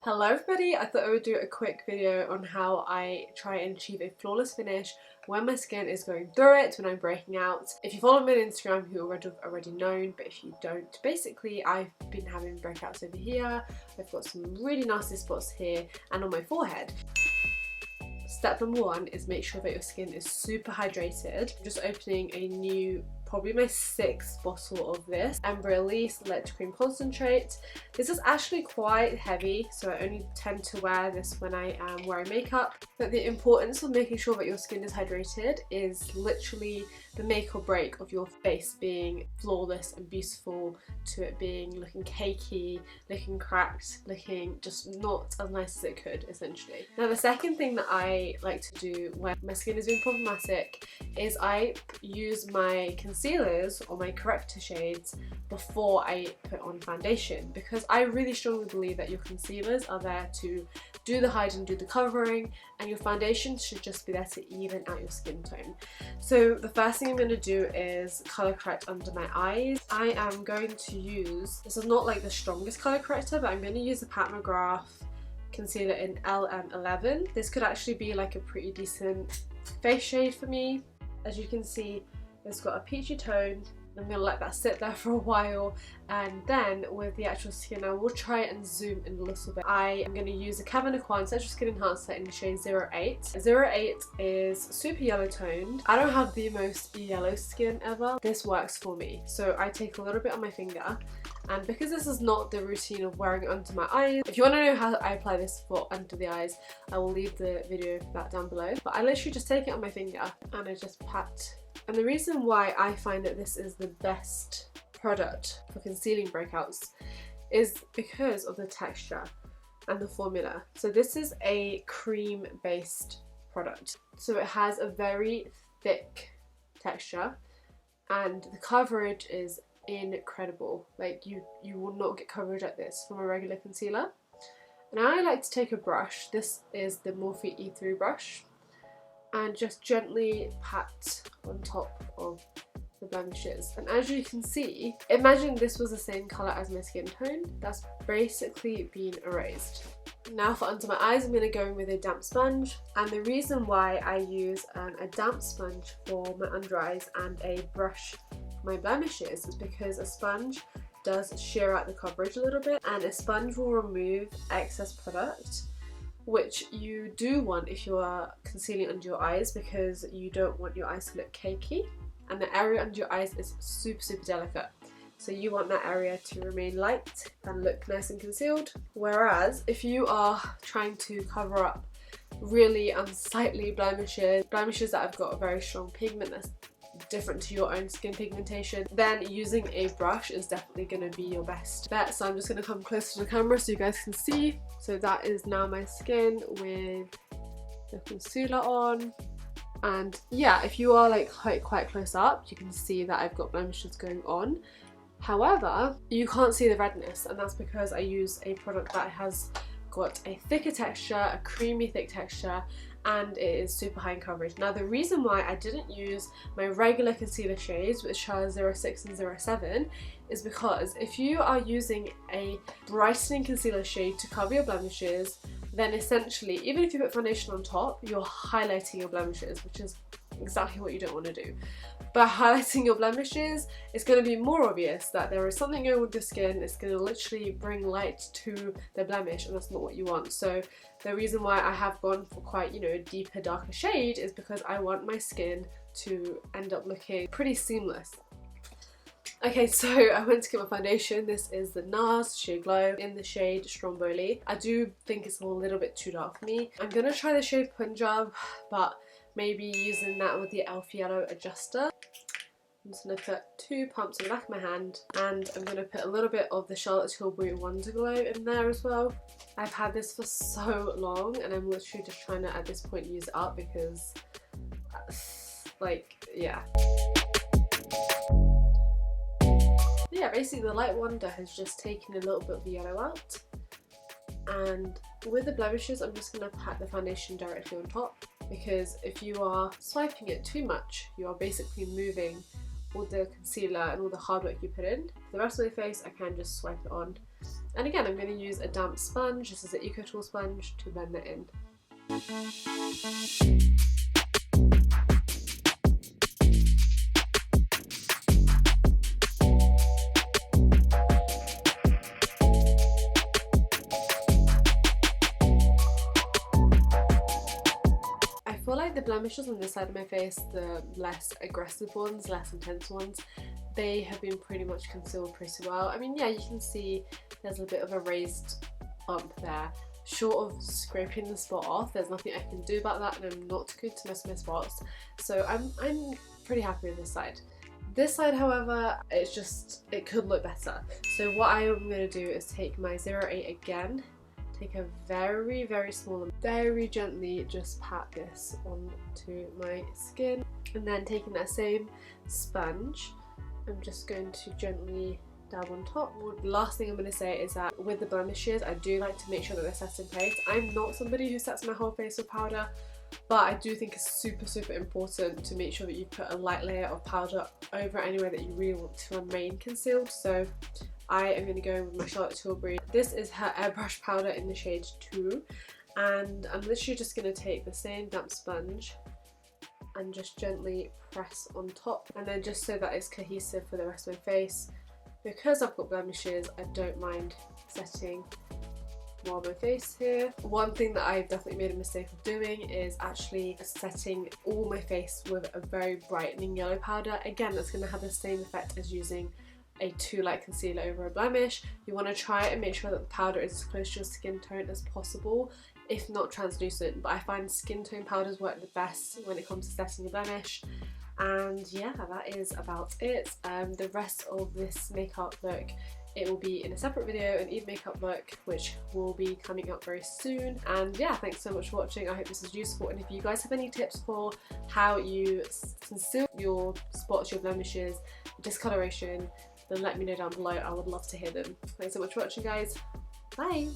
Hello everybody, I thought I would do a quick video on how I try and achieve a flawless finish when my skin is going through it, when I'm breaking out. If you follow me on Instagram, you would have already known, but if you don't, basically I've been having breakouts over here, I've got some really nasty spots here and on my forehead. Step number one is make sure that your skin is super hydrated. I'm just opening a new, probably my 6th bottle of this Amber Elise Electric Cream Concentrate. This is actually quite heavy, so I only tend to wear this when I am wearing makeup. But the importance of making sure that your skin is hydrated is literally the make or break of your face being flawless and beautiful, to it being looking cakey, looking cracked, looking just not as nice as it could, essentially. Now the second thing that I like to do when my skin is being problematic is I use my concealers or my corrector shades before I put on foundation, because I really strongly believe that your concealers are there to do the hiding, do the covering, and your foundation should just be there to even out your skin tone. So the first thing I'm going to do is colour correct under my eyes. I am going to use, this is not like the strongest colour corrector, but I'm going to use the Pat McGrath concealer in LM11. This could actually be like a pretty decent face shade for me. As you can see, it's got a peachy tone. I'm going to let that sit there for a while, and then with the actual skin I will try and zoom in a little bit. I am going to use a Kevin Aucoin Central Skin Enhancer in the shade 08. 08 is super yellow toned. I don't have the most yellow skin ever. This works for me. So I take a little bit on my finger, and because this is not the routine of wearing it under my eyes, if you want to know how I apply this for under the eyes, I will leave the video for that down below. But I literally just take it on my finger and I just pat. And the reason why I find that this is the best product for concealing breakouts is because of the texture and the formula. So this is a cream based product. So it has a very thick texture and the coverage is incredible. Like you will not get coverage like this from a regular concealer. And I like to take a brush. This is the Morphe E3 brush, and just gently pat on top of the blemishes. And as you can see, imagine this was the same colour as my skin tone. That's basically been erased. Now for under my eyes, I'm going to go in with a damp sponge, and the reason why I use a damp sponge for my under eyes and a brush for my blemishes is because a sponge does shear out the coverage a little bit, and a sponge will remove excess product, which you do want if you are concealing under your eyes, because you don't want your eyes to look cakey, and the area under your eyes is super delicate. So you want that area to remain light and look nice and concealed. Whereas if you are trying to cover up really unsightly blemishes that have got a very strong pigment that's different to your own skin pigmentation, then using a brush is definitely going to be your best bet. So I'm just going to come closer to the camera so you guys can see. So that is now my skin with the concealer on, and yeah, if you are like quite close up, you can see that I've got blemishes going on. However, you can't see the redness, and that's because I use a product that has got a thicker texture, a creamy thick texture, and it is super high in coverage. Now the reason why I didn't use my regular concealer shades, which are 06 and 07, is because if you are using a brightening concealer shade to cover your blemishes, then essentially, even if you put foundation on top, you're highlighting your blemishes, which is exactly what you don't want to do. By highlighting your blemishes, it's going to be more obvious that there is something going on with the skin. It's going to literally bring light to the blemish, and that's not what you want. So the reason why I have gone for quite, you know, a deeper, darker shade is because I want my skin to end up looking pretty seamless. Okay, so I went to get my foundation. This is the NARS Sheer Glow in the shade Stromboli. I do think it's a little bit too dark for me. I'm going to try the shade Punjab, but maybe using that with the e.l.f. Yellow Adjuster. I'm just going to put 2 pumps on the back of my hand, and I'm going to put a little bit of the Charlotte Tilbury Wonder Glow in there as well. I've had this for so long, and I'm literally just trying to, at this point, use it up because, like, yeah. Yeah, basically the Light Wonder has just taken a little bit of the yellow out, and with the blemishes I'm just going to pat the foundation directly on top, because if you are swiping it too much, you are basically moving all the concealer and all the hard work you put in. The rest of my face I can just swipe it on And again, I'm going to use a damp sponge. This is an Iqra tool sponge to blend it in. I feel like the blemishes on this side of my face, the less aggressive ones, less intense ones, they have been pretty much concealed pretty well. I mean, yeah, you can see there's a bit of a raised bump there. Short of scraping the spot off, there's nothing I can do about that, and I'm not good to mess with my spots. So I'm pretty happy with this side. This side, however, it could look better. So what I am going to do is take my 08 again, take a very, very small and very gently just pat this onto my skin, and then taking that same sponge, I'm just going to gently dab on top. The last thing I'm going to say is that with the blemishes, I do like to make sure that they're set in place. I'm not somebody who sets my whole face with powder, but I do think it's super, super important to make sure that you put a light layer of powder over anywhere that you really want to remain concealed. So I am going to go with my Charlotte Tilbury. This is her airbrush powder in the shade 2, and I'm literally just going to take the same damp sponge and just gently press on top, and then just so that it's cohesive for the rest of my face. Because I've got blemishes, I don't mind setting more of my face here. One thing that I've definitely made a mistake of doing is actually setting all my face with a very brightening yellow powder. Again, that's going to have the same effect as using a too light concealer over a blemish. You want to try it and make sure that the powder is as close to your skin tone as possible, if not translucent. But I find skin tone powders work the best when it comes to setting a blemish. And yeah, that is about it. The rest of this makeup look, it will be in a separate video, an Eve makeup look, which will be coming up very soon. And yeah, thanks so much for watching. I hope this is useful, and if you guys have any tips for how you conceal your spots, your blemishes, discoloration, then let me know down below. I would love to hear them. Thanks so much for watching, guys. Bye!